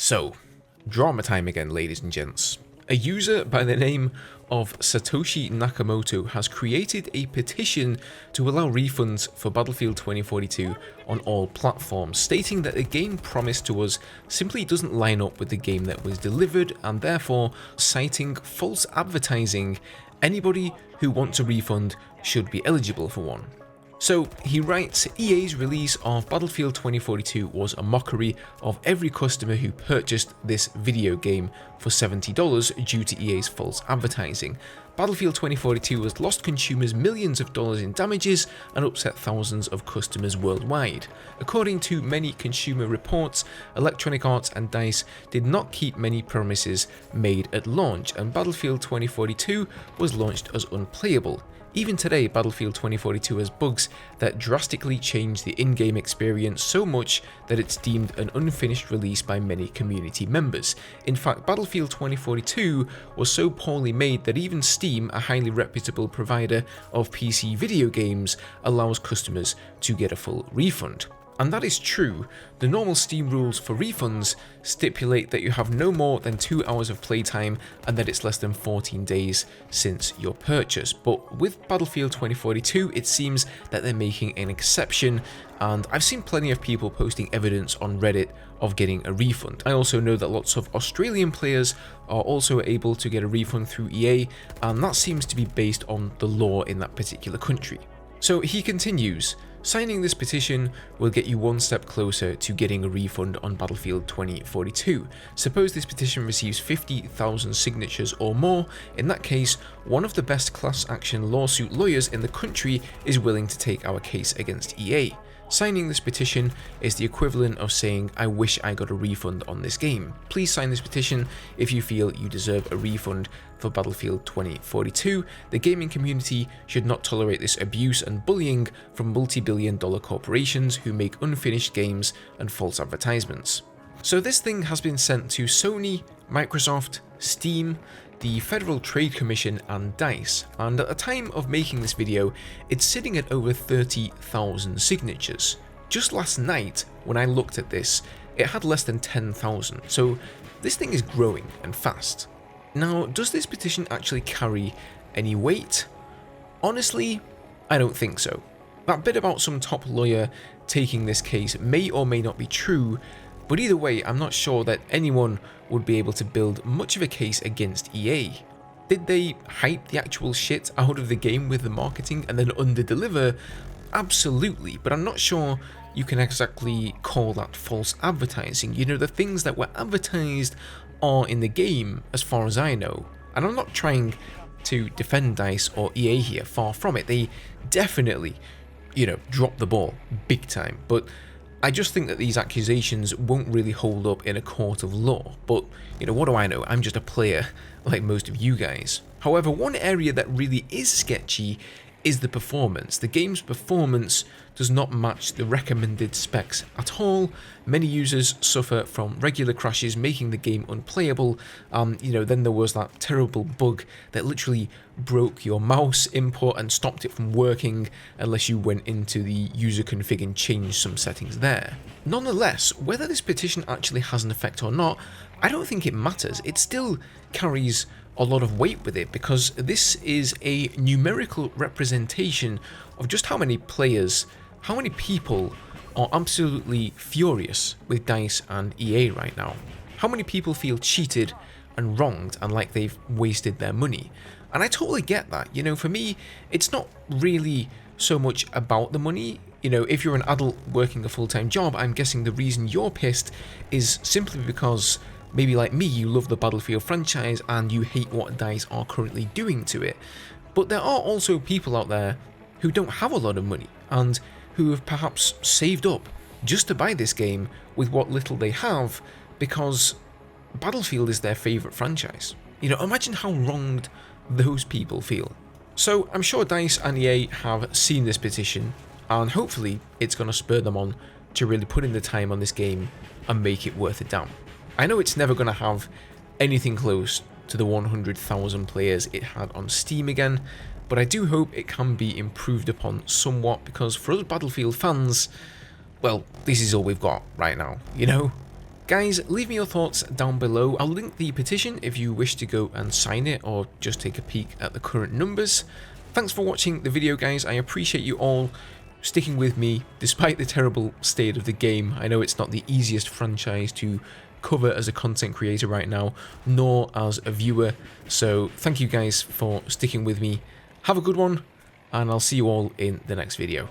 So, drama time again, ladies and gents. A user by the name of Satoshi Nakamoto has created a petition to allow refunds for Battlefield 2042 on all platforms, stating that the game promised to us simply doesn't line up with the game that was delivered, and therefore citing false advertising. Anybody who wants a refund should be eligible for one. So he writes, EA's release of Battlefield 2042 was a mockery of every customer who purchased this video game for $70 due to EA's false advertising. Battlefield 2042 has lost consumers millions of dollars in damages and upset thousands of customers worldwide. According to many consumer reports, Electronic Arts and DICE did not keep many promises made at launch, and Battlefield 2042 was launched as unplayable. Even today, Battlefield 2042 has bugs that drastically change the in-game experience so much that it's deemed an unfinished release by many community members. In fact, Battlefield 2042 was so poorly made that even Steam, a highly reputable provider of PC video games, allows customers to get a full refund. And that is true. The normal Steam rules for refunds stipulate that you have no more than 2 hours of playtime and that it's less than 14 days since your purchase. But with Battlefield 2042, it seems that they're making an exception, and I've seen plenty of people posting evidence on Reddit of getting a refund. I also know that lots of Australian players are also able to get a refund through EA, and that seems to be based on the law in that particular country. So he continues, signing this petition will get you one step closer to getting a refund on Battlefield 2042. Suppose this petition receives 50,000 signatures or more. In that case, one of the best class action lawsuit lawyers in the country is willing to take our case against EA. Signing this petition is the equivalent of saying, I wish I got a refund on this game. Please sign this petition if you feel you deserve a refund for Battlefield 2042. The gaming community should not tolerate this abuse and bullying from multi-billion-dollar corporations who make unfinished games and false advertisements. So this thing has been sent to Sony, Microsoft, Steam, the Federal Trade Commission and DICE, and at the time of making this video, it's sitting at over 30,000 signatures. Just last night, when I looked at this, it had less than 10,000, so this thing is growing and fast. Now, does this petition actually carry any weight? Honestly, I don't think so. That bit about some top lawyer taking this case may or may not be true, but either way, I'm not sure that anyone would be able to build much of a case against EA. Did they hype the actual shit out of the game with the marketing and then under-deliver? Absolutely, but I'm not sure you can exactly call that false advertising. You know, the things that were advertised are in the game, as far as I know. And I'm not trying to defend DICE or EA here, far from it. They definitely, dropped the ball big time, but I just think that these accusations won't really hold up in a court of law. But, what do I know? I'm just a player like most of you guys. However, one area that really is sketchy is the performance. The game's performance does not match the recommended specs at all. Many users suffer from regular crashes, making the game unplayable. Then there was that terrible bug that literally broke your mouse input and stopped it from working unless you went into the user config and changed some settings there. Nonetheless, whether this petition actually has an effect or not, I don't think it matters. It still carries a lot of weight with it because this is a numerical representation of just how many players, how many people are absolutely furious with DICE and EA right now. How many people feel cheated and wronged and like they've wasted their money. And I totally get that. For me, it's not really so much about the money. If you're an adult working a full-time job, I'm guessing the reason you're pissed is simply because maybe like me, you love the Battlefield franchise and you hate what DICE are currently doing to it. But there are also people out there who don't have a lot of money and who have perhaps saved up just to buy this game with what little they have because Battlefield is their favourite franchise. Imagine how wronged those people feel. So I'm sure DICE and EA have seen this petition, and hopefully it's going to spur them on to really put in the time on this game and make it worth a damn. I know it's never going to have anything close to the 100,000 players it had on Steam again, but I do hope it can be improved upon somewhat because for us Battlefield fans, well, this is all we've got right now, Guys, leave me your thoughts down below. I'll link the petition if you wish to go and sign it or just take a peek at the current numbers. Thanks for watching the video, guys. I appreciate you all sticking with me despite the terrible state of the game. I know it's not the easiest franchise to cover as a content creator right now, nor as a viewer, so thank you guys for sticking with me. Have a good one, and I'll see you all in the next video.